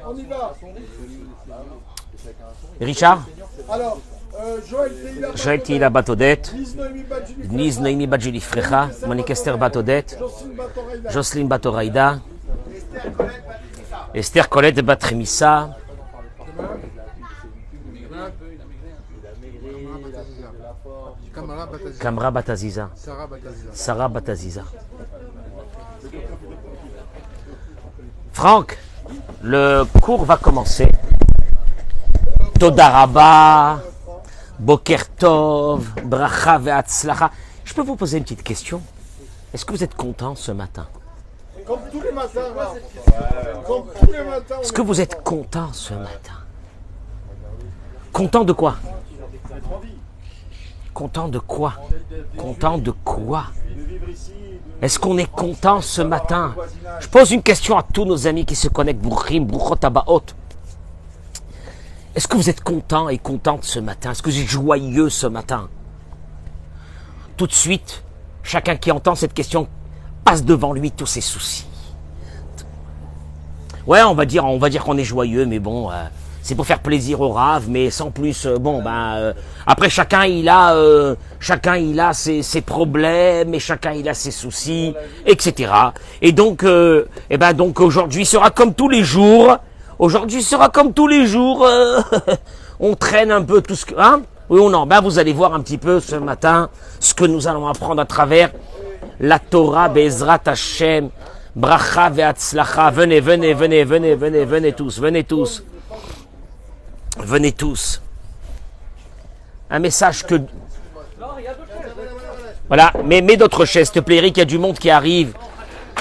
On y va. Richard? Alors, Joël Tila Batodette, Niz Noémie Badjili Frecha, Monique Esther Batodette, Jocelyne Batoraïda, Esther Colette Batremissa, Kamra Bataziza, Sarah Bataziza. Franck, le cours va commencer. Todaraba, Boker Tov, Bracha ve'atzlacha. Je peux vous poser une petite question? Est-ce que vous êtes content ce matin? Comme tous les matins. Comme tous les matins. Est-ce que vous êtes content ce matin? Content de quoi? Content de quoi? Content de quoi? Est-ce qu'on est content ce matin? Je pose une question à tous nos amis qui se connectent. Brouchim, Brouchot, Abaot. Est-ce que vous êtes content et contente ce matin? Est-ce que vous êtes joyeux ce matin? Tout de suite, chacun qui entend cette question passe devant lui tous ses soucis. Ouais, on va dire qu'on est joyeux, mais bon, c'est pour faire plaisir au rave, mais sans plus. Après chacun il a ses problèmes et chacun il a ses soucis, etc. Et donc, donc aujourd'hui sera comme tous les jours. Aujourd'hui sera comme tous les jours. On traîne un peu tout ce que, hein? Oui ou non? Ben vous allez voir un petit peu ce matin ce que nous allons apprendre à travers la Torah Be'ezrat Hashem. Bracha ve'atzlacha. Venez, venez, venez, venez, venez, venez tous, venez tous. Venez tous. Un message que... Voilà, mais mets d'autres chaises, s'il te plaît, Eric, il y a du monde qui arrive.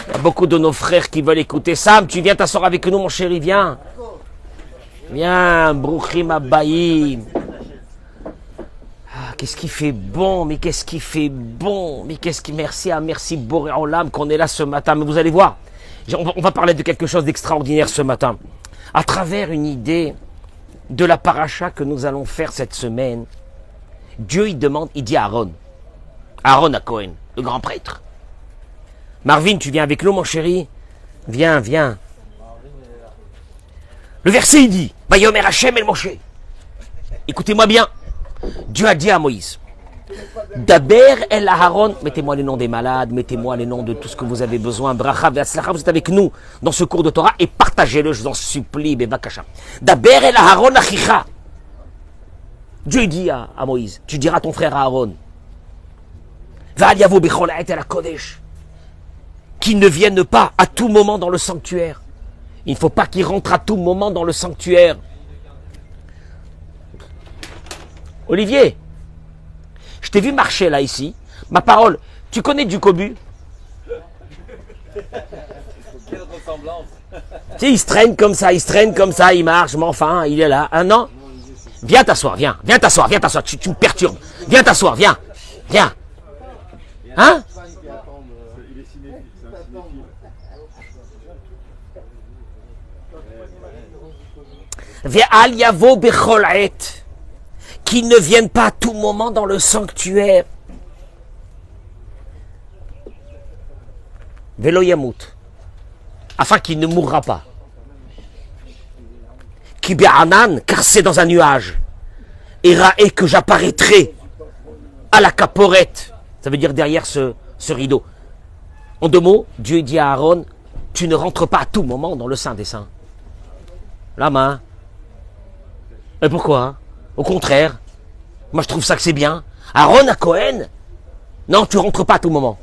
Il y a beaucoup de nos frères qui veulent écouter. Sam, tu viens t'asseoir avec nous, mon chéri, viens. Viens, Brouchim Abayim. Ah, qu'est-ce qui fait bon, mais qu'est-ce qui fait bon, mais qu'est-ce qui... Merci Boré Olam qu'on est là ce matin. Mais vous allez voir, on va parler de quelque chose d'extraordinaire ce matin. À travers une idée de la paracha que nous allons faire cette semaine, Dieu il dit à Aaron à Cohen, le grand prêtre. Marvin, tu viens avec nous, mon chéri? Viens, viens. Le verset, il dit, Vayomer Hashem el Moshe. Écoutez-moi bien. Dieu a dit à Moïse, Daber el Aharon, mettez-moi les noms des malades, mettez-moi les noms de tout ce que vous avez besoin, Bracha ve'atzlacha, vous êtes avec nous dans ce cours de Torah et partagez-le, je vous en supplie, Bevakasha. Daber el Aharon achicha. Dieu dit à Moïse, tu diras à ton frère Aaron, Va'al yavo bechol ha'et el hakodesh, qu'il ne vienne pas à tout moment dans le sanctuaire. Il ne faut pas qu'il rentre à tout moment dans le sanctuaire. Olivier, je t'ai vu marcher là, ici. Ma parole, tu connais du cobu? Quelle ressemblance? Tu sais, il se traîne comme ça, il marche, mais enfin, il est là. Un an? Viens t'asseoir, viens t'asseoir, tu me perturbes. Viens t'asseoir, viens. Hein? Ve'al yavo bechol ha'et. Qu'ils ne viennent pas à tout moment dans le sanctuaire. Velo yamut. Afin qu'il ne mourra pas. Ki be'anan, car c'est dans un nuage. Et que j'apparaîtrai à la caporette. Ça veut dire derrière ce rideau. En deux mots, Dieu dit à Aaron, tu ne rentres pas à tout moment dans le Saint des Saints. La main. Et pourquoi? Au contraire, moi je trouve ça que c'est bien. Aaron à Cohen, non, tu rentres pas à tout moment.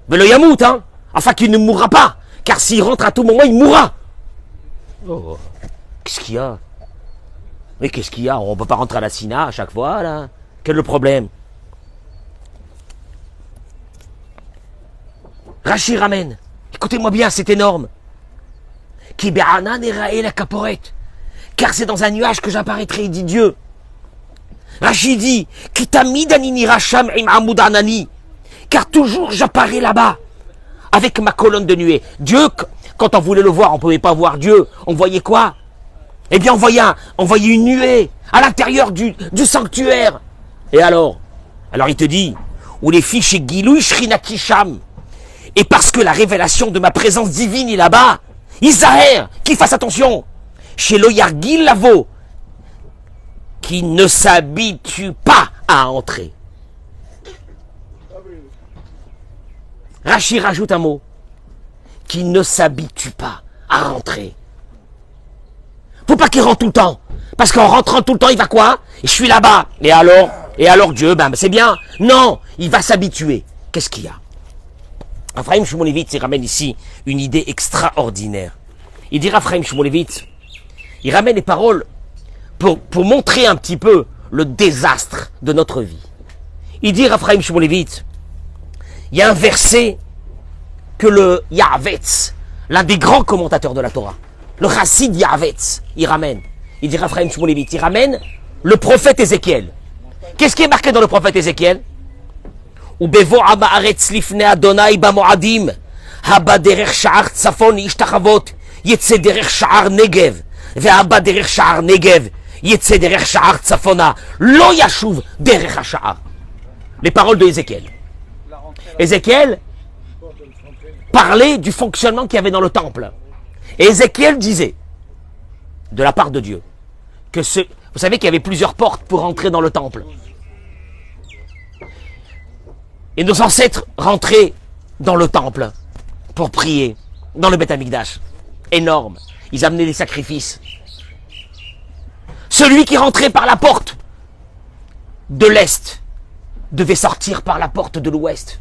Mais le Yamout, hein, afin qu'il ne mourra pas, car s'il rentre à tout moment, il mourra. Oh, qu'est-ce qu'il y a? Mais qu'est-ce qu'il y a? On ne peut pas rentrer à la Sina à chaque fois, là. Quel est le problème? Rachid ramène. Écoutez-moi bien, c'est énorme. Ki be'anan erae la caporette. Car c'est dans un nuage que j'apparaîtrai, dit Dieu. Rachid dit, Ki tamid anini racham im amud anani. Car toujours j'apparais là-bas, avec ma colonne de nuée. Dieu, quand on voulait le voir, on ne pouvait pas voir Dieu. On voyait quoi? Eh bien, on voyait une nuée à l'intérieur du sanctuaire. Et alors il te dit, ou les filles chez Gilou Shrina Kisham. Et parce que la révélation de ma présence divine est là-bas, Isaher, qu'il fasse attention, chez Loyargil Lavo, qui ne s'habitue pas à entrer. Rachi rajoute un mot, qui ne s'habitue pas à rentrer. Faut pas qu'il rentre tout le temps. Parce qu'en rentrant tout le temps, il va quoi? Je suis là-bas. Et alors Dieu, ben c'est bien. Non, il va s'habituer. Qu'est-ce qu'il y a? Raphaël Shmulevitz, il ramène ici une idée extraordinaire. Il dit Raphaël Shmulevitz, il ramène les paroles pour montrer un petit peu le désastre de notre vie. Il dit Raphaël Shmulevitz, il y a un verset que le Yahavetz, l'un des grands commentateurs de la Torah, le Chassid Yahavetz, il ramène. Il dit Raphaël Shmulevitz, il ramène le prophète Ézéchiel. Qu'est-ce qui est marqué dans le prophète Ézéchiel? ובבוא בארץ לפני אדוני במועדים, הבא דרך שער צפון ישתחוות, יצא דרך שער נגב, והבא דרך שער נגב, יצא דרך שער צפונה, לא ישוב דרך השער. Les paroles de Ézéchiel. Ézéchiel parlait du fonctionnement qu'il y avait dans le temple. Et Ézéchiel disait, de la part de Dieu, que vous savez qu'il y avait plusieurs portes pour entrer dans le temple. Et nos ancêtres rentraient dans le temple pour prier, dans le Beth Amikdash. Énorme. Ils amenaient des sacrifices. Celui qui rentrait par la porte de l'Est devait sortir par la porte de l'Ouest.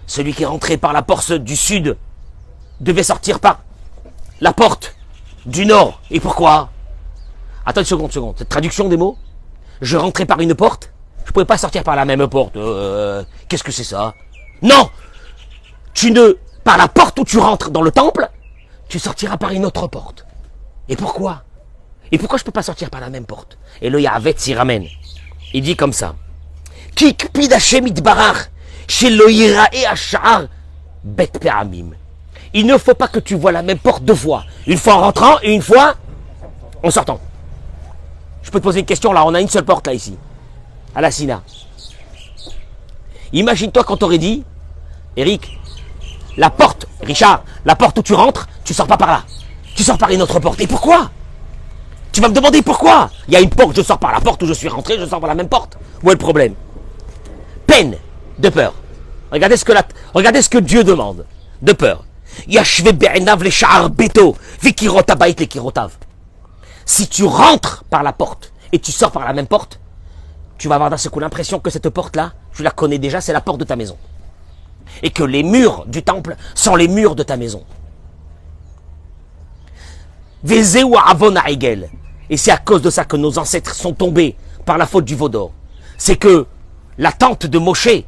Celui qui rentrait par la porte du Sud devait sortir par la porte du Nord. Et pourquoi? Attends une seconde. Cette traduction des mots. Je rentrais par une porte. Je ne pouvais pas sortir par la même porte. Qu'est-ce que c'est ça? Non! Par la porte où tu rentres dans le temple, tu sortiras par une autre porte. Et pourquoi? Et pourquoi je ne peux pas sortir par la même porte? Et le Yahavetz s'y ramène. Il dit comme ça. Kikpid Hashem itbarach, shelo yirae hashar bet pe'amim. Il ne faut pas que tu vois la même porte deux fois. Une fois en rentrant et une fois en sortant. Je peux te poser une question là, on a une seule porte là ici. À la Sina. Imagine-toi quand t'aurais dit, Eric, la porte, Richard, la porte où tu rentres, tu sors pas par là. Tu sors par une autre porte. Et pourquoi? Tu vas me demander pourquoi. Il y a une porte, je sors par la porte où je suis rentré, je sors par la même porte. Où est le problème? Peine de peur. Regardez ce que Dieu demande. De peur. Yashve be'enav le sha'ar beto, vikirot habayit le kirotav. Si tu rentres par la porte et tu sors par la même porte, tu vas avoir d'un seul coup l'impression que cette porte-là, tu la connais déjà, c'est la porte de ta maison. Et que les murs du temple sont les murs de ta maison. Vezeu avon ha'egel. Et c'est à cause de ça que nos ancêtres sont tombés par la faute du veau d'or. C'est que la tente de Moshe,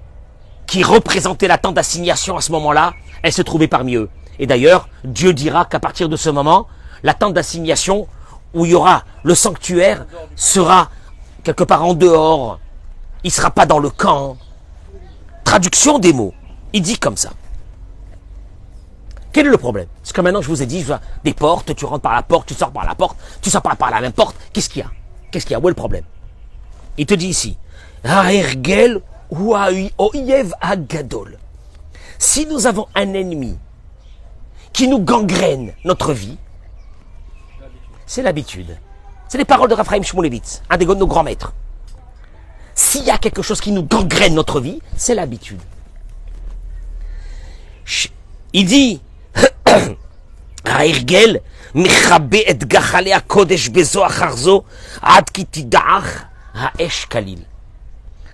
qui représentait la tente d'assignation à ce moment-là, elle se trouvait parmi eux. Et d'ailleurs, Dieu dira qu'à partir de ce moment, la tente d'assignation, où il y aura le sanctuaire, sera quelque part en dehors. Il ne sera pas dans le camp. Traduction des mots. Il dit comme ça. Quel est le problème? Parce que maintenant je vous ai dit, des portes, tu rentres par la porte, tu sors par la porte, tu sors pas par la même porte. Qu'est-ce qu'il y a? Qu'est-ce qu'il y a? Où est le problème? Il te dit ici. Ha'ergel ou ha'oyev ha'gadol. Si nous avons un ennemi qui nous gangrène notre vie, c'est l'habitude. C'est les paroles de Raphaël Shmulevitz, un de nos grands maîtres. S'il y a quelque chose qui nous gangrène notre vie, c'est l'habitude. Il dit, Ha'ergel mechabe et gachale ha'kodesh bezo acharzo ad ki tida'ach ha'esh kalil.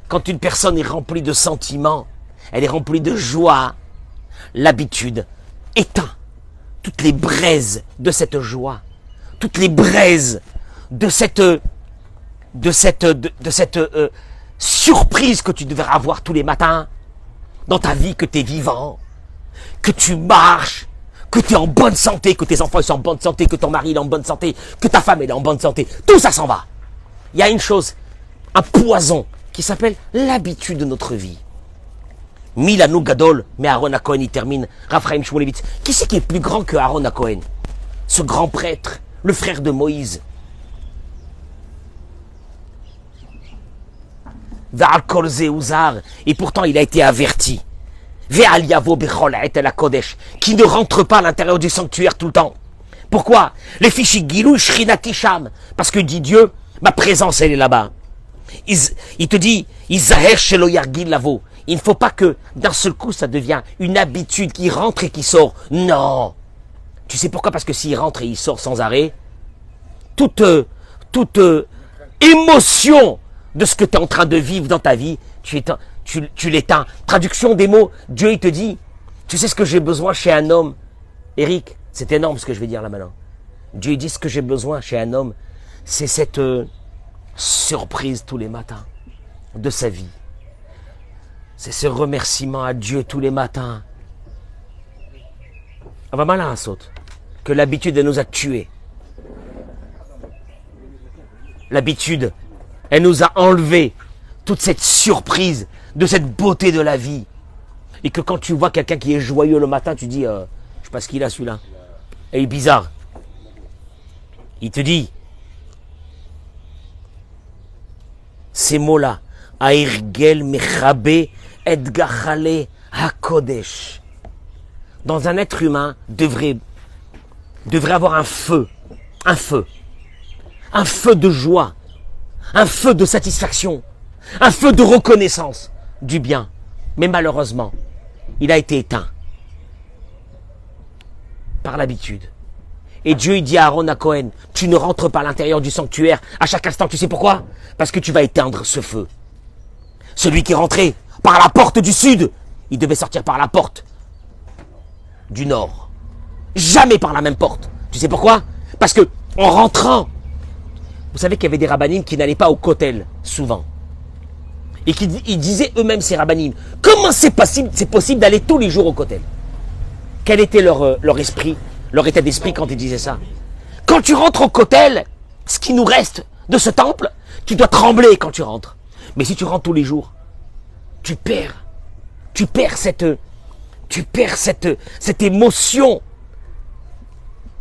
Quand une personne est remplie de sentiments, elle est remplie de joie, l'habitude éteint toutes les braises de cette joie, toutes les braises de cette surprise que tu devrais avoir tous les matins dans ta vie, que tu es vivant, que tu marches, que tu es en bonne santé, que tes enfants sont en bonne santé, que ton mari est en bonne santé, que ta femme est en bonne santé. Tout ça s'en va. Il y a une chose, un poison qui s'appelle l'habitude de notre vie. Milano Gadol, mais Aaron HaKohen, il termine, Raphaël Shmulevitz. Qui c'est qui est plus grand que Aaron HaKohen? Ce grand prêtre, le frère de Moïse. Et pourtant, il a été averti. Qui ne rentre pas à l'intérieur du sanctuaire tout le temps. Pourquoi? Les fichiers Gilou Shrinati Sham. Parce que dit Dieu, ma présence, elle est là-bas. Il te dit, Isaher Shelo Yargil Lavo. Il ne faut pas que d'un seul coup, ça devient une habitude qui rentre et qui sort. Non. Tu sais pourquoi? Parce que s'il rentre et il sort sans arrêt, toute émotion de ce que tu es en train de vivre dans ta vie, tu l'éteins. Traduction des mots, Dieu il te dit, tu sais ce que j'ai besoin chez un homme, Eric, c'est énorme ce que je vais dire là maintenant. Dieu il dit ce que j'ai besoin chez un homme, c'est cette surprise tous les matins de sa vie. C'est ce remerciement à Dieu tous les matins. On va malin à saute. Que l'habitude elle nous a tués. L'habitude, elle nous a enlevé toute cette surprise de cette beauté de la vie. Et que quand tu vois quelqu'un qui est joyeux le matin, tu dis, je sais pas ce qu'il a celui-là. Et il est bizarre. Il te dit, ces mots-là, Airgel Mechabe Edgachale Hakodesh. Dans un être humain, devrait avoir un feu de joie, un feu de satisfaction, un feu de reconnaissance du bien. Mais malheureusement, il a été éteint par l'habitude. Et Dieu il dit à Aaron à Cohen, tu ne rentres pas à l'intérieur du sanctuaire à chaque instant. Tu sais pourquoi? Parce que tu vas éteindre ce feu. Celui qui est rentré par la porte du sud, il devait sortir par la porte du nord. Jamais par la même porte. Tu sais pourquoi? Parce que en rentrant, vous savez qu'il y avait des rabbinim qui n'allaient pas au kotel souvent. Et qui ils disaient eux-mêmes, ces rabbinim, comment c'est possible d'aller tous les jours au kotel? Quel était leur esprit, leur état d'esprit quand ils disaient ça? Quand tu rentres au kotel, ce qui nous reste de ce temple, tu dois trembler quand tu rentres. Mais si tu rentres tous les jours, tu perds cette émotion.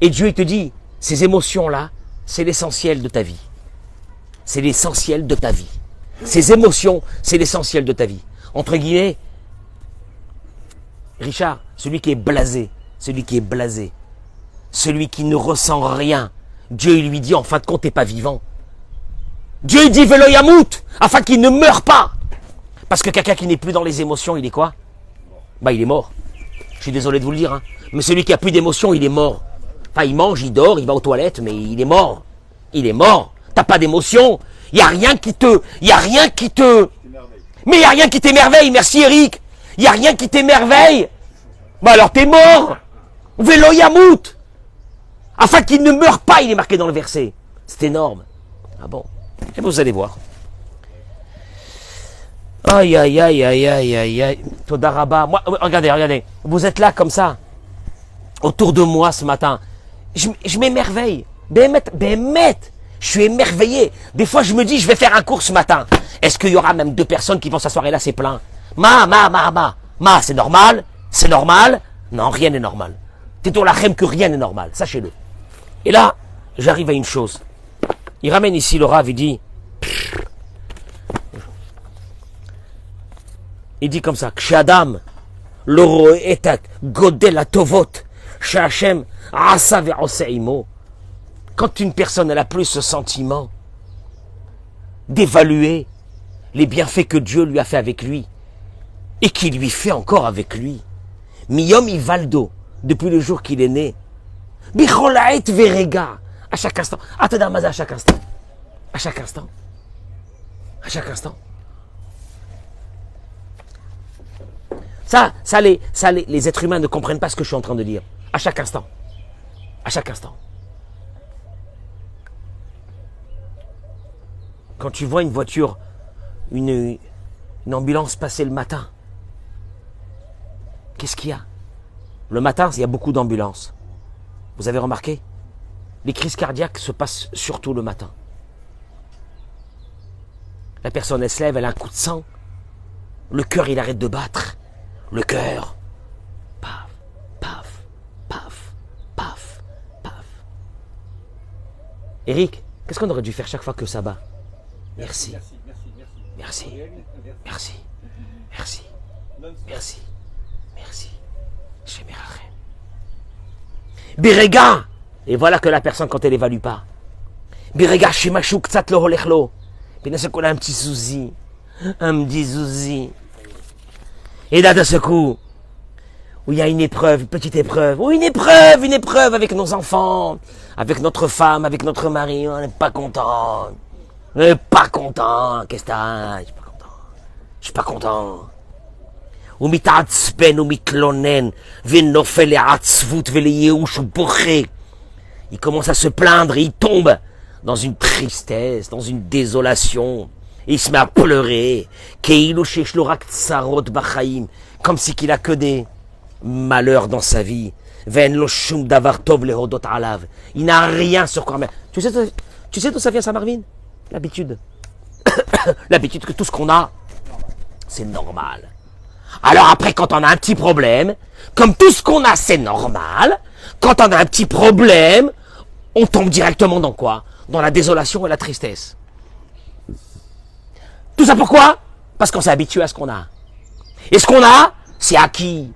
Et Dieu il te dit, ces émotions-là, c'est l'essentiel de ta vie. C'est l'essentiel de ta vie. Ces émotions, c'est l'essentiel de ta vie. Entre guillemets, Richard, celui qui est blasé, celui qui ne ressent rien, Dieu il lui dit, en fin de compte, t'es pas vivant. Dieu il dit, Velo Yamout, afin qu'il ne meure pas. Parce que quelqu'un qui n'est plus dans les émotions, il est quoi? Bah il est mort. Je suis désolé de vous le dire, hein. Mais celui qui a plus d'émotions, il est mort. Enfin, il mange, il dort, il va aux toilettes, mais il est mort. Il est mort. T'as pas d'émotion. Il n'y a rien qui te... Mais il n'y a rien qui t'émerveille. Merci Eric. Il n'y a rien qui t'émerveille. Bah alors t'es mort. Velo Yamout. Afin qu'il ne meure pas, il est marqué dans le verset. C'est énorme. Ah bon? Et vous allez voir. Aïe, aïe, aïe, aïe, aïe, aïe, aïe. Todaraba. Moi, regardez. Vous êtes là comme ça. Autour de moi ce matin. Je m'émerveille. Bémet. Je suis émerveillé. Des fois, je me dis, je vais faire un cours ce matin. Est-ce qu'il y aura même 2 personnes qui vont s'asseoir et là, c'est plein? C'est normal? C'est normal? Non, rien n'est normal. T'es au lachem que rien n'est normal. Sachez-le. Et là, j'arrive à une chose. Il ramène ici le Rav, il dit comme ça, Kshadam, l'oro etak, godel atovot, shachem, asa ve'oseimo. Quand une personne elle a plus ce sentiment d'évaluer les bienfaits que Dieu lui a fait avec lui et qu'il lui fait encore avec lui, Miyom Ivaldo, depuis le jour qu'il est né, Bicholaet Verega, à chaque instant, à chaque instant, à chaque instant, à chaque instant. Ça, les êtres humains ne comprennent pas ce que je suis en train de dire. À chaque instant. À chaque instant. Quand tu vois une voiture, une ambulance passer le matin, qu'est-ce qu'il y a? Le matin, il y a beaucoup d'ambulances. Vous avez remarqué? Les crises cardiaques se passent surtout le matin. La personne, elle se lève, elle a un coup de sang. Le cœur, il arrête de battre. Le cœur, paf, paf, paf, paf, paf. Eric, qu'est-ce qu'on aurait dû faire chaque fois que ça bat? Merci. Merci. Merci. Merci. Merci. Merci. Shemerachem. Birega. Et voilà que la personne, quand elle évalue pas. Birega, shemashou ktsat lo holechlo. Puis d'un seul coup, on a un petit souci. Un petit souci. Et là, d'un seul coup, où il y a une épreuve, une petite épreuve. Ou une épreuve avec nos enfants, avec notre femme, avec notre mari. On n'est pas content. On n'est pas content. Qu'est-ce que t'as? Je suis pas content. Je suis pas content. הוא מתעצבן ומתלונן ונופל לעצבות ולייאוש ובוכה. Il commence à se plaindre et il tombe dans une tristesse, dans une désolation. Et il se met à pleurer. כאילו שיש לו רק צרות בחיים. Comme si qu'il a que des malheurs dans sa vie. ואין לו שום דבר טוב להודות עליו. Il n'a rien sur quoi. Tu sais d'où ça vient ça, Marvin? L'habitude. L'habitude que tout ce qu'on a, c'est normal. Alors après, quand on a un petit problème, comme tout ce qu'on a, c'est normal, quand on a un petit problème, on tombe directement dans quoi? Dans la désolation et la tristesse. Tout ça pourquoi? Parce qu'on s'est habitué à ce qu'on a. Et ce qu'on a, c'est acquis.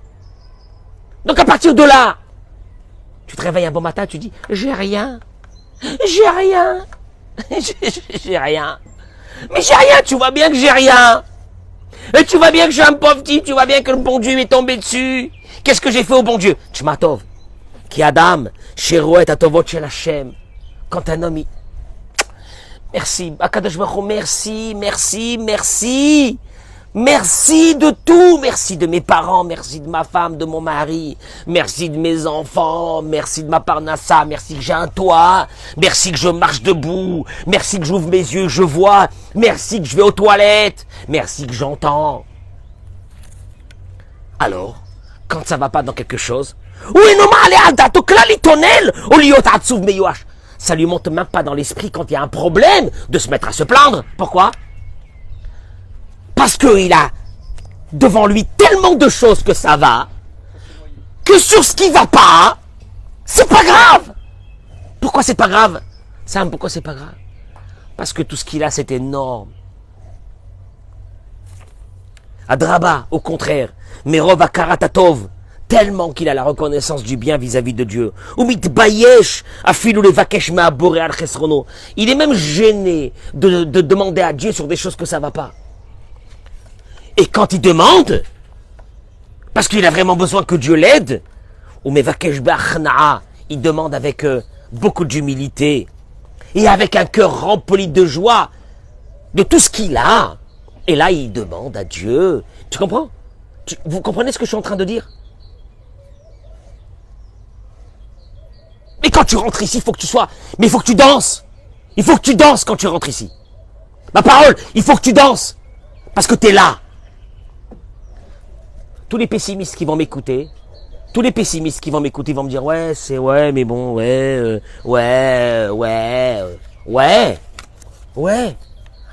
Donc à partir de là, tu te réveilles un bon matin, tu dis, j'ai rien. J'ai rien. J'ai rien. Mais j'ai rien, tu vois bien que j'ai rien. Et tu vois bien que je suis un pauvre type, tu vois bien que le bon Dieu m'est tombé dessus. Qu'est-ce que j'ai fait au bon Dieu? Tchmatov. Ki Adam, Sherouet Atovot Shel Hashem. Quand un homme, merci, Akadosh Baruch Hu, merci, merci, merci. Merci de tout, merci de mes parents, merci de ma femme, de mon mari, merci de mes enfants, merci de ma parnassa, merci que j'ai un toit, merci que je marche debout, merci que j'ouvre mes yeux, je vois, merci que je vais aux toilettes, merci que j'entends. Alors, quand ça va pas dans quelque chose, ça lui monte même pas dans l'esprit quand il y a un problème de se mettre à se plaindre. Pourquoi? Parce qu'il a devant lui tellement de choses que ça va, que sur ce qui va pas, c'est pas grave. Pourquoi c'est pas grave? Sam, pourquoi c'est pas grave? Parce que tout ce qu'il a, c'est énorme. Adraba, au contraire, Merov Akaratatov, tellement qu'il a la reconnaissance du bien vis-à-vis de Dieu. Il est même gêné de demander à Dieu sur des choses que ça va pas. Et quand il demande, parce qu'il a vraiment besoin que Dieu l'aide, il demande avec beaucoup d'humilité et avec un cœur rempli de joie de tout ce qu'il a. Et là, il demande à Dieu. Tu comprends? Vous comprenez ce que je suis en train de dire? Mais quand tu rentres ici, il faut que tu sois... Mais il faut que tu danses. Il faut que tu danses quand tu rentres ici. Ma parole, il faut que tu danses. Parce que tu es là. Tous les pessimistes qui vont m'écouter, ils vont me dire, ouais, c'est, ouais, mais bon, ouais.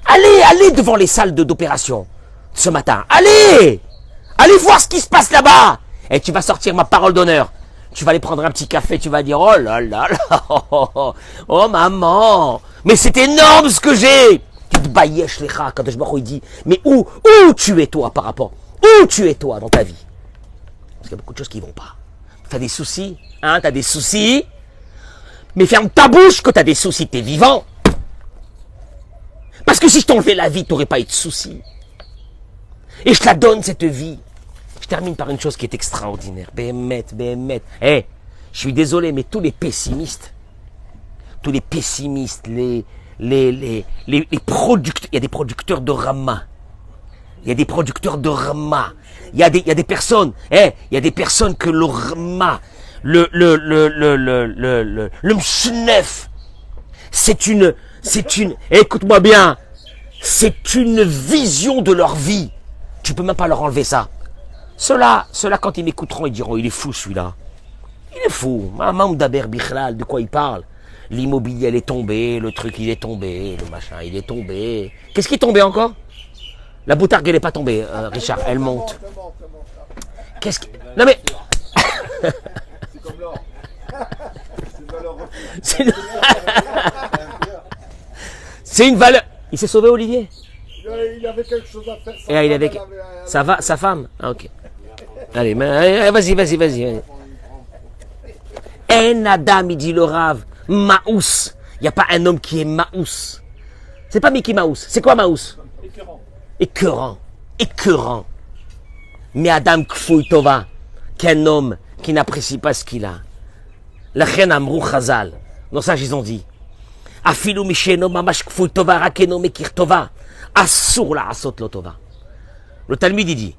Allez devant les salles d'opération ce matin. Allez voir ce qui se passe là-bas. Et tu vas sortir ma parole d'honneur. Tu vas aller prendre un petit café, tu vas dire, oh là là là, oh maman, mais c'est énorme ce que j'ai. Tu te baillesh les rats quand je me dis, mais où tu es toi par rapport? Où tu es toi dans ta vie? Parce qu'il y a beaucoup de choses qui vont pas. T'as des soucis, hein, t'as des soucis. Mais ferme ta bouche que t'as des soucis, t'es vivant. Parce que si je t'enlevais la vie, t'aurais pas eu de soucis. Et je te la donne cette vie. Je termine par une chose qui est extraordinaire. Béhémet. Je suis désolé, mais tous les pessimistes, les producteurs, il y a des producteurs de Rama. Il y a des personnes, il y a des personnes que le Rama, le mshnef, écoute-moi bien, c'est une vision de leur vie. Tu peux même pas leur enlever ça. Ceux-là, quand ils m'écouteront, ils diront, il est fou celui-là. Il est fou. Maman Daber Bichlal, de quoi il parle? L'immobilier, elle est tombée, le truc, il est tombé, le machin, il est tombé. Qu'est-ce qui est tombé encore? La boutargue, elle n'est pas tombée, Richard, elle monte. Qu'est-ce qui... Non mais... C'est comme l'or. C'est une valeur... Il s'est sauvé, Olivier? Il avait quelque chose à faire. Et il avait... Ça va, sa femme? Ah, ok. Allez, vas-y. En Adam, il dit le Rav, Maous. Il n'y a pas un homme qui est Maous. C'est pas Mickey Mouse. C'est quoi Maous? Écœurant. Mais Adam Kfouy Tova, qu'un homme qui n'apprécie pas ce qu'il a. La reine Amrou Chazal. Dans ça, ils ont dit. Afilu Misheno Mamash Kfouy Tova, Rakeno Mekir Tova. Assur la Asot Lo Tova. Le Talmud, il dit.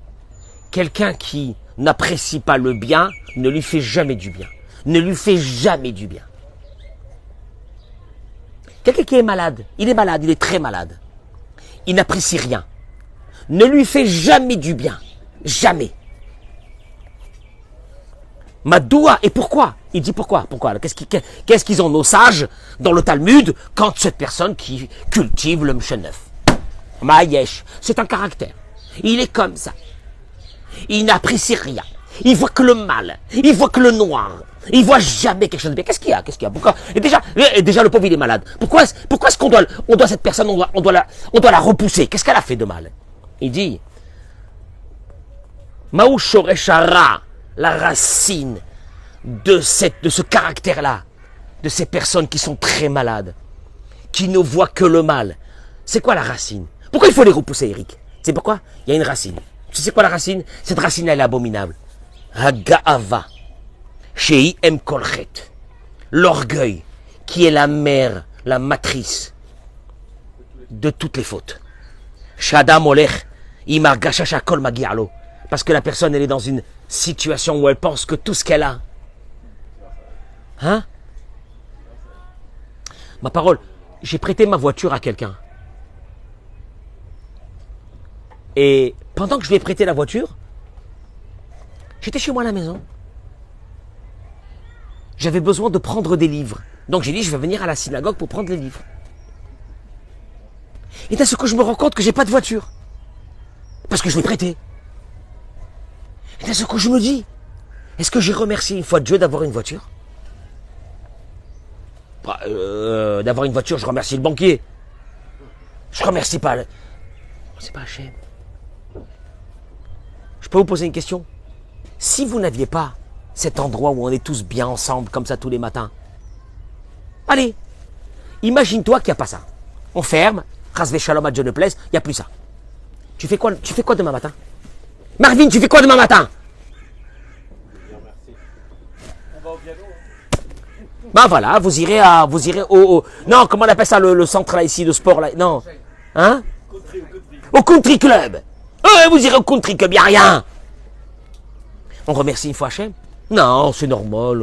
Quelqu'un qui n'apprécie pas le bien ne lui fait jamais du bien. Ne lui fait jamais du bien. Quelqu'un qui est malade, il est très malade. Il n'apprécie rien. Ne lui fait jamais du bien. Jamais. Madoua, et pourquoi? Il dit pourquoi? Qu'est-ce qu'ils ont nos sages dans le Talmud quand cette personne qui cultive le Msheneuf? Maïesh, c'est un caractère. Il est comme ça. Il n'apprécie rien. Il voit que le mal. Il voit que le noir. Il voit jamais quelque chose de bien. Qu'est-ce qu'il y a? Pourquoi? Et déjà, le pauvre, il est malade. Pourquoi est-ce qu'on doit cette personne, on doit la repousser? Qu'est-ce qu'elle a fait de mal? Il dit, Maou Shoreshara, la racine de ce caractère-là, de ces personnes qui sont très malades, qui ne voient que le mal. C'est quoi la racine? Pourquoi il faut les repousser, Eric? C'est pourquoi? Il y a une racine. Tu sais quoi la racine? Cette racine, elle est abominable. Haga'ava. Shei em kolchet. L'orgueil, qui est la mère, la matrice de toutes les fautes. Shadam olech, imar gashasha kol magialo. Parce que la personne, elle est dans une situation où elle pense que tout ce qu'elle a. Hein? Ma parole, j'ai prêté ma voiture à quelqu'un. Et pendant que je lui ai prêté la voiture, j'étais chez moi à la maison. J'avais besoin de prendre des livres. Donc j'ai dit, je vais venir à la synagogue pour prendre les livres. Et d'un seul coup, je me rends compte que j'ai pas de voiture. Parce que je l'ai prêté. Et d'un seul coup, je me dis, est-ce que j'ai remercié une fois Dieu d'avoir une voiture? D'avoir une voiture, je remercie le banquier. Je remercie pas C'est pas Hachem. Je peux vous poser une question? Si vous n'aviez pas cet endroit où on est tous bien ensemble, comme ça tous les matins, allez, imagine-toi qu'il n'y a pas ça. On ferme, Rasvé Shalom à Dieu ne plaise, il n'y a plus ça. Tu fais quoi demain matin? Marvin, tu fais quoi demain matin? On va au piano. Ben voilà, vous irez au non, comment on appelle ça, le centre là ici de sport là, non, hein? Au country club. Vous irez au country club, il n'y a rien. On remercie une fois Hachem? Non, c'est normal.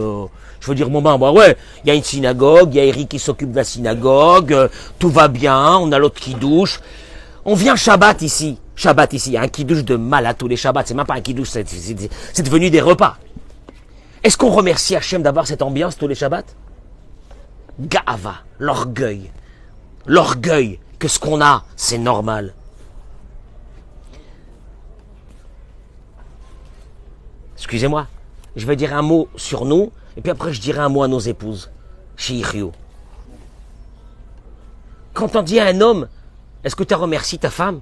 Je veux dire, moi, ouais, il y a une synagogue, il y a Eric qui s'occupe de la synagogue, tout va bien, on a l'autre qui douche. On vient Shabbat ici, il y a un qui douche de mal à tous les Shabbats, c'est même pas un qui douche, c'est devenu des repas. Est-ce qu'on remercie Hachem d'avoir cette ambiance tous les Shabbats? Ga'ava, l'orgueil. L'orgueil que ce qu'on a, c'est normal. Excusez-moi, je vais dire un mot sur nous, et puis après je dirai un mot à nos épouses. Shiirio. Quand on dit à un homme, est-ce que tu as remercié ta femme?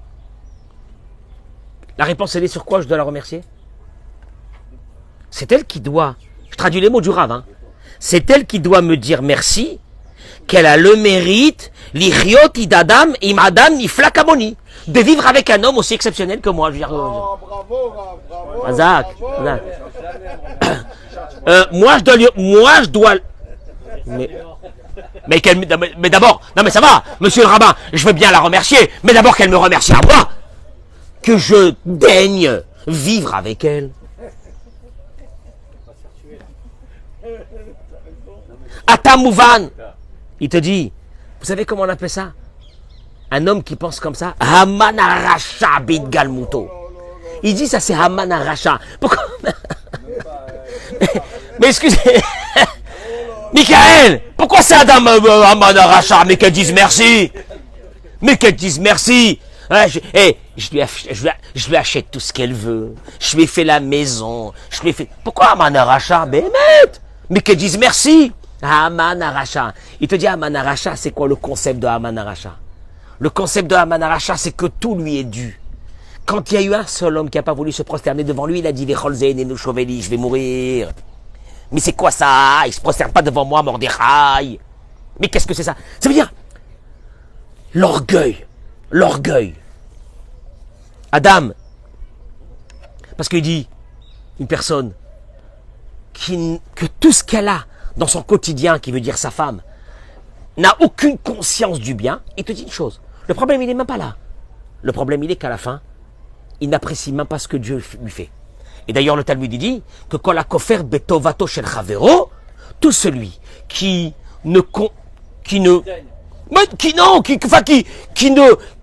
La réponse, elle est sur quoi je dois la remercier? C'est elle qui doit, je traduis les mots du Rav, hein. C'est elle qui doit me dire merci, qu'elle a le mérite, l'iriot idadam imadam iflakamoni, de vivre avec un homme aussi exceptionnel que moi. Je veux dire, Bravo. Azak. Bravo. Moi je dois. Mais d'abord, non mais ça va, monsieur le rabbin, je veux bien la remercier, mais d'abord qu'elle me remercie à moi, que je daigne vivre avec elle. Atamouvan, il te dit, vous savez comment on appelle ça? Un homme qui pense comme ça, Haman Aracha Bid Galmuto. Il dit ça, c'est Haman Aracha. Pourquoi? Mais excusez, Michael, pourquoi c'est Adam Haman Aracha? Mais qu'elle dise merci. Je lui achète tout ce qu'elle veut. Je lui ai fait la maison. Pourquoi Haman Aracha? Mais qu'elle dise merci. Haman Aracha. Il te dit Haman Aracha, c'est quoi le concept de Haman Aracha? Le concept de Haman Aracha, c'est que tout lui est dû. Quand il y a eu un seul homme qui n'a pas voulu se prosterner devant lui, il a dit, je vais mourir. Mais c'est quoi ça? Il ne se prosterne pas devant moi, Mordechai. Mais qu'est-ce que c'est ça? Ça veut dire l'orgueil. L'orgueil. Adam, parce qu'il dit, une personne que tout ce qu'elle a dans son quotidien, qui veut dire sa femme, n'a aucune conscience du bien, il te dit une chose. Le problème, il n'est même pas là. Le problème, il est qu'à la fin, il n'apprécie même pas ce que Dieu lui fait. Et d'ailleurs, le Talmud dit que quand la kofer betovato shel chavero, tout celui qui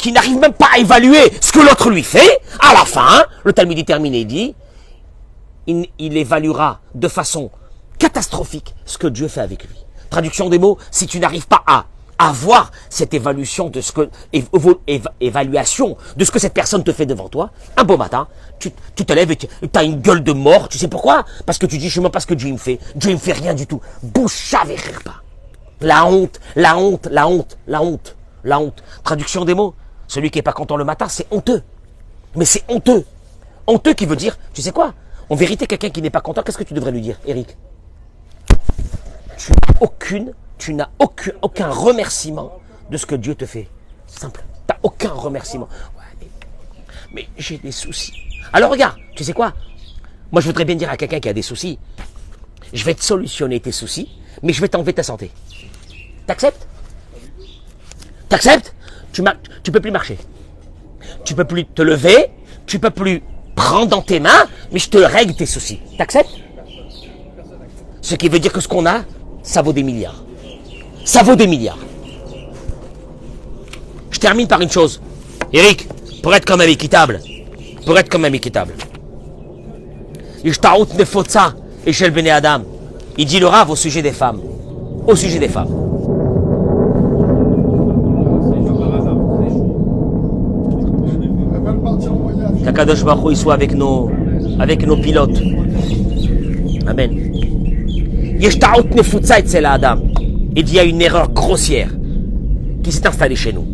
n'arrive même pas à évaluer ce que l'autre lui fait, à la fin, le Talmud dit terminé, dit, il évaluera de façon catastrophique ce que Dieu fait avec lui. Traduction des mots, si tu n'arrives pas à avoir cette évaluation de ce que cette personne te fait devant toi, un beau matin, tu te lèves et tu as une gueule de mort, tu sais pourquoi? Parce que tu dis, je ne sais même pas ce que Dieu me fait. Dieu ne me fait rien du tout. Boucha pas. La honte, la honte, la honte, la honte, la honte. Traduction des mots, celui qui n'est pas content le matin, c'est honteux. Mais c'est honteux. Honteux qui veut dire, tu sais quoi? En vérité, quelqu'un qui n'est pas content, qu'est-ce que tu devrais lui dire, Eric? Tu n'as aucun remerciement de ce que Dieu te fait. Simple. Tu n'as aucun remerciement. Ouais, mais j'ai des soucis. Alors regarde, tu sais quoi? Moi, je voudrais bien dire à quelqu'un qui a des soucis, je vais te solutionner tes soucis, mais je vais t'enlever ta santé. T'acceptes? T'acceptes? Tu peux plus marcher. Tu peux plus te lever. Tu peux plus prendre dans tes mains, mais je te règle tes soucis. T'acceptes? Ce qui veut dire que ce qu'on a, ça vaut des milliards. Ça vaut des milliards. Je termine par une chose. Eric, pour être quand même équitable. Il dit le Rav au sujet des femmes. Au sujet des femmes. Qu'Akadosh Baruch Hu soit avec nos pilotes. Amen. Il dit, il y a une erreur grossière qui s'est installée chez nous.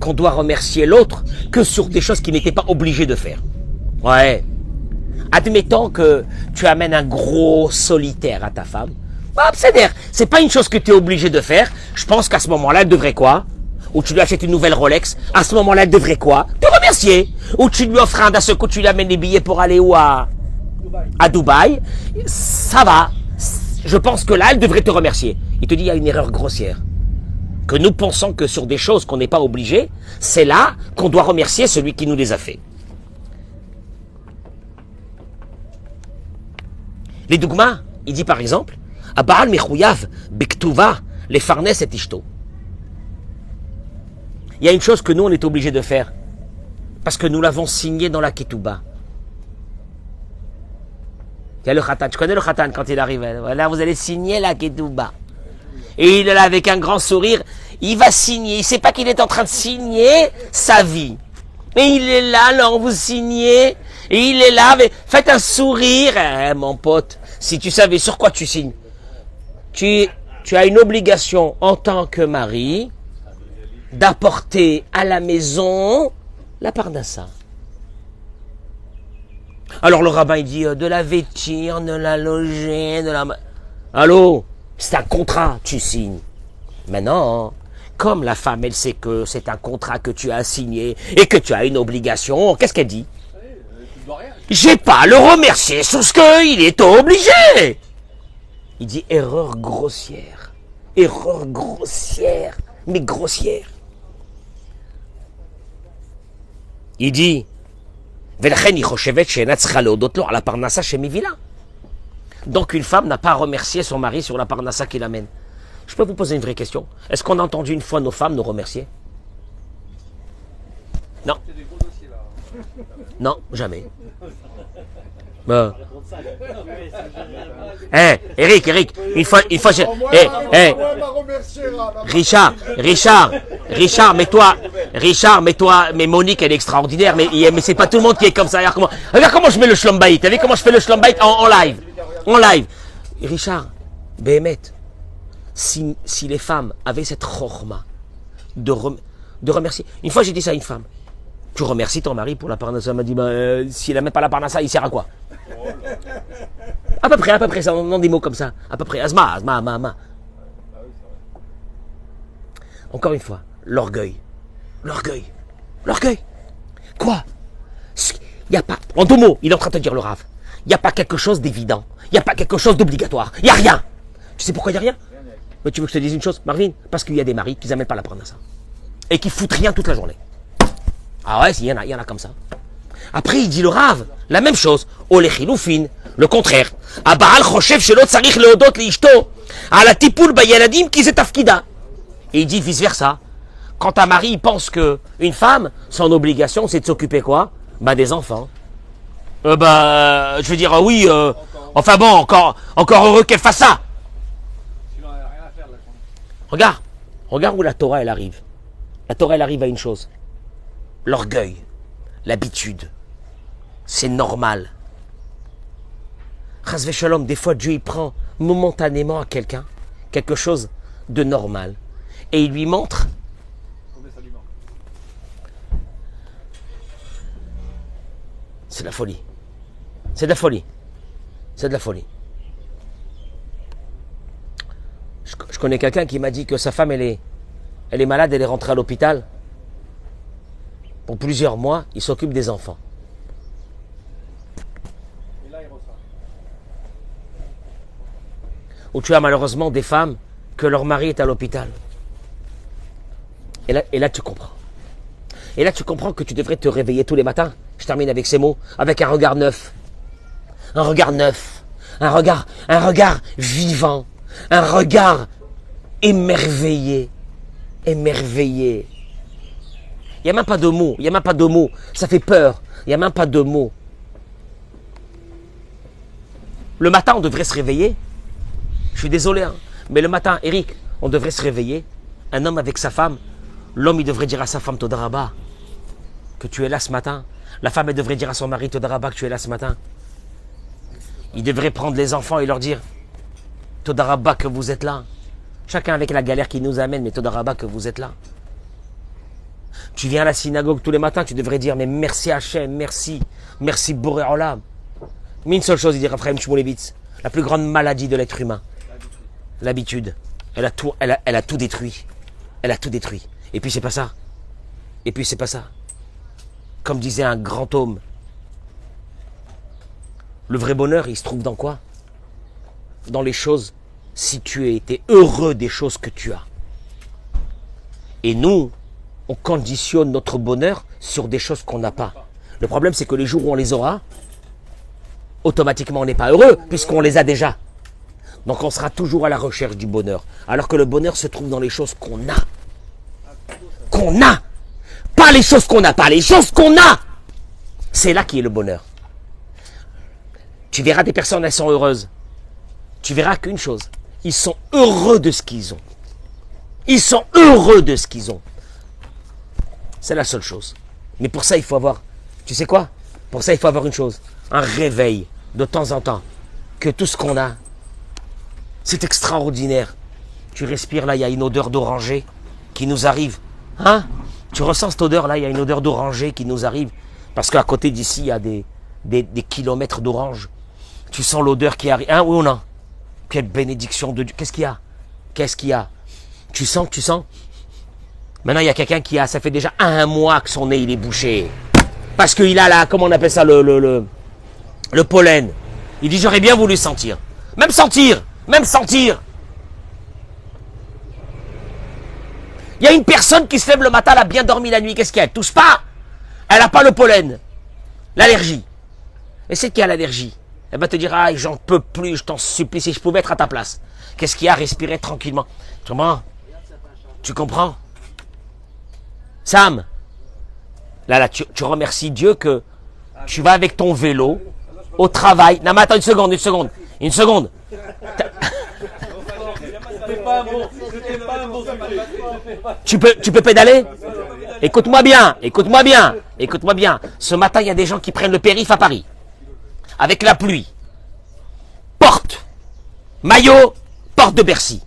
Qu'on doit remercier l'autre que sur des choses qu'il n'était pas obligé de faire. Ouais. Admettons que tu amènes un gros solitaire à ta femme. Bah, c'est pas une chose que tu es obligé de faire. Je pense qu'à ce moment-là, elle devrait quoi? Ou tu lui achètes une nouvelle Rolex, à ce moment-là, elle devrait quoi? Te remercier. Ou tu lui offres d'un seul coup, tu lui amènes des billets pour aller où à Dubaï. Ça va. Je pense que là, elle devrait te remercier. Il te dit, il y a une erreur grossière. Que nous pensons que sur des choses qu'on n'est pas obligé, c'est là qu'on doit remercier celui qui nous les a fait. Les dougmas, il dit par exemple, Aba'al mechouyav bektuva les farnes et ishto. Il y a une chose que nous, on est obligé de faire. Parce que nous l'avons signé dans la ketouba. Il y a le khatan. Tu connais le khatan quand il arrive. Voilà, vous allez signer la ketouba. Et il est là avec un grand sourire. Il va signer. Il ne sait pas qu'il est en train de signer sa vie. Mais il est là, alors vous signez. Et il est là, mais faites un sourire. Mon pote, si tu savais sur quoi tu signes. Tu as une obligation en tant que mari d'apporter à la maison la parnassa. Alors le rabbin il dit de la vêtir, de la loger, de la... Allô, c'est un contrat, tu signes. Maintenant, comme la femme elle sait que c'est un contrat que tu as signé et que tu as une obligation, qu'est-ce qu'elle dit? J'ai pas à le remercier sur ce qu'il est obligé. Il dit erreur grossière, mais grossière. Il dit, donc une femme n'a pas à remercier son mari sur la parnassa qu'il amène. Je peux vous poser une vraie question. Est-ce qu'on a entendu une fois nos femmes nous remercier? Non. Non, jamais. Eric, une fois, Richard, mais Monique, elle est extraordinaire, mais c'est pas tout le monde qui est comme ça. Regarde comment je mets le shlom bayit. Vous savez comment je fais le shlom bayit en live. Richard, Béhémet, si les femmes avaient cette chorma de remercier. Une fois, j'ai dit ça à une femme. Tu remercies ton mari pour la parnassa. Elle m'a dit, s'il n'a même pas la parnassa, il sert à quoi? À peu près, ça, on a des mots comme ça. À peu près. Asma. Encore une fois, l'orgueil. Quoi? Il n'y a pas, en 2 mots, il est en train de te dire le Rav. Il n'y a pas quelque chose d'évident. Il n'y a pas quelque chose d'obligatoire. Il n'y a rien. Tu sais pourquoi il n'y a rien? Mais tu veux que je te dise une chose, Marvin? Parce qu'il y a des maris qui n'amènent pas la parnassa. Et qui foutent rien toute la journée. Ah ouais, il y en a comme ça. Après, il dit le Rav, la même chose. Olechiloufin, le contraire. Abaal choshev shelo tzarich leodot leishto. Ala tipul bayeladim ki zetafkida. Et il dit vice versa. Quand un mari pense que une femme, son obligation, c'est de s'occuper quoi? Des enfants. Je veux dire, oui, enfin bon, encore heureux qu'elle fasse ça. Regarde où la Torah, elle arrive. La Torah, elle arrive à une chose. L'orgueil, l'habitude. C'est normal. Chas v'shalom, des fois, Dieu, il prend momentanément à quelqu'un quelque chose de normal. Et il lui montre. C'est de la folie. C'est de la folie. Je connais quelqu'un qui m'a dit que sa femme, elle est malade, elle est rentrée à l'hôpital. Pour plusieurs mois, il s'occupe des enfants. Et là, il ressort. Ou tu as malheureusement des femmes que leur mari est à l'hôpital. Et là, tu comprends. Et là, tu comprends que tu devrais te réveiller tous les matins. Je termine avec ces mots, avec un regard neuf. Un regard neuf. Un regard vivant. Un regard émerveillé. Émerveillé. Il n'y a même pas de mots. Ça fait peur. Il n'y a même pas de mots. Le matin, on devrait se réveiller. Je suis désolé, hein, mais le matin, Eric, on devrait se réveiller. Un homme avec sa femme. L'homme, il devrait dire à sa femme, Todaraba, que tu es là ce matin. La femme, elle devrait dire à son mari, Todaraba, que tu es là ce matin. Il devrait prendre les enfants et leur dire, Todaraba, que vous êtes là. Chacun avec la galère qui nous amène, mais Todaraba, que vous êtes là. Tu viens à la synagogue tous les matins, tu devrais dire, mais merci Hachem, merci Boré Olam. Mais une seule chose, il dit Raphaël Shmulevitz, la plus grande maladie de l'être humain, l'habitude. Elle a tout détruit. Elle a tout détruit. Et puis c'est pas ça. Comme disait un grand homme, le vrai bonheur, il se trouve dans quoi? Dans les choses, si tu étais heureux des choses que tu as. Et nous, on conditionne notre bonheur sur des choses qu'on n'a pas. Le problème, c'est que les jours où on les aura, automatiquement, on n'est pas heureux, puisqu'on les a déjà. Donc, on sera toujours à la recherche du bonheur. Alors que le bonheur se trouve dans les choses qu'on a. Qu'on a. Pas les choses qu'on n'a pas, les choses qu'on a. C'est là qui est le bonheur. Tu verras des personnes, elles sont heureuses. Tu verras qu'une chose, ils sont heureux de ce qu'ils ont. Ils sont heureux de ce qu'ils ont. C'est la seule chose. Mais pour ça, il faut avoir, tu sais quoi? Pour ça, il faut avoir une chose, un réveil de temps en temps. Que tout ce qu'on a, c'est extraordinaire. Tu respires là, il y a une odeur d'oranger qui nous arrive. Hein? Tu ressens cette odeur là, il y a une odeur d'oranger qui nous arrive. Parce qu'à côté d'ici, il y a des kilomètres d'orange. Tu sens l'odeur qui arrive. Hein, oui ou non? Quelle bénédiction de Dieu. Qu'est-ce qu'il y a? Tu sens? Maintenant, il y a quelqu'un qui a, ça fait déjà 1 mois que son nez il est bouché. Parce qu'il a là, comment on appelle ça, le pollen. Il dit, j'aurais bien voulu sentir. Même sentir. Il y a une personne qui se lève le matin, elle a bien dormi la nuit. Qu'est-ce qu'elle tousse pas? Elle n'a pas le pollen. L'allergie. Et c'est qui a l'allergie? Elle va te dire, ah, j'en peux plus, je t'en supplie, si je pouvais être à ta place. Qu'est-ce qu'il y a? Respirer tranquillement. Tu comprends? Sam, là, tu remercies Dieu que tu vas avec ton vélo au travail. Non, mais attends une seconde. Tu peux pédaler? Écoute-moi bien. Ce matin, il y a des gens qui prennent le périph' à Paris. Avec la pluie. Porte. Maillot. porte de Bercy.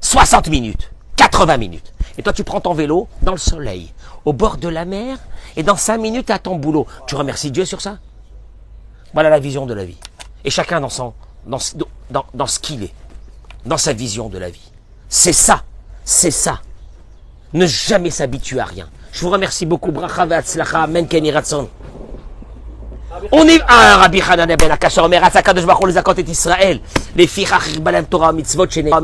60 minutes, 80 minutes. Et toi, tu prends ton vélo dans le soleil, au bord de la mer, et dans 5 minutes, à ton boulot. Tu remercies Dieu sur ça? Voilà la vision de la vie. Et chacun dans ce qu'il est, dans sa vision de la vie. C'est ça, c'est ça. Ne jamais s'habituer à rien. Je vous remercie beaucoup. Bracha ve'atzlacha, amen, ken yiratzon. On est Rabbi Hanan ben Akasha Omer Atzakadosh Baruch Hu lezakot et Israël. לפיכך ירבה להם תורה ומצוות שנאמר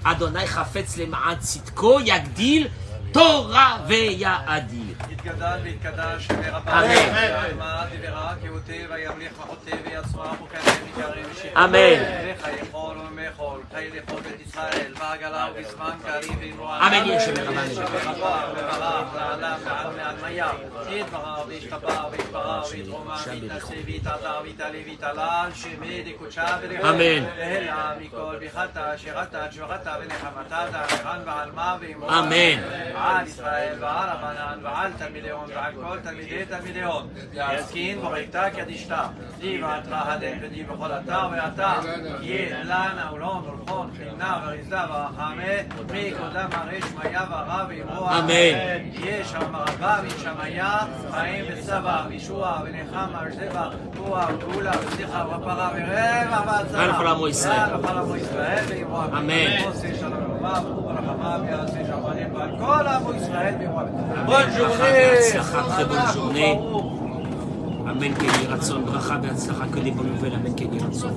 אדוני חפץ למען צדקו יגדיל תורה ויאדיר. יתגדל ויתקדש ורבה. אמן. ויאמר דברה כהותב וימליך מחותב ויצמח וכנראה מקרב ושיחו. אמן. ויכול ומחול חי לכל בית ישראל בעגלה ובזמן קריב ואמרו אמן ישם רבן. וברך לעולם ועל מעל מיה. יתברר וישתבר ויתברר ויתרומם ויתנשא ויתעדר ויתעלה ויתעלה שמי דקודשה ולכו. אמן. והלה מכל ביכתה שירתה תשורתה ונחמתה תעבירן ועל מה ואמרו. אמן. על ישראל ועל רבנן ועל תלמידיון ועל כל תלמידי תלמידיון יזכין בריתה קדישתה דיברת הדין ודי בכל אתר ואתר יהיה לנה ולון ולכון חינה וריזה ורחמה מקודם הרי שמיה ורב ואמרו אמן. יהיה שם רבה משמיה חיים וסבא וישוע ונחמה ושבח רוח וגאולה ושמחה ופרה ורבע והצלה ולכל עמו ישראל. ולכל עמו ישראל ואמרו אמן. עושה שלום וברכה וברחמה ויעשה שמיים ועל כל עמו ישראל ואמרו bonne journée, הצלחה, très bonne journée. Amen, ken yiratzon. Bracha ve'atzlacha, que des bonnes nouvelles. Amen, ken yiratzon.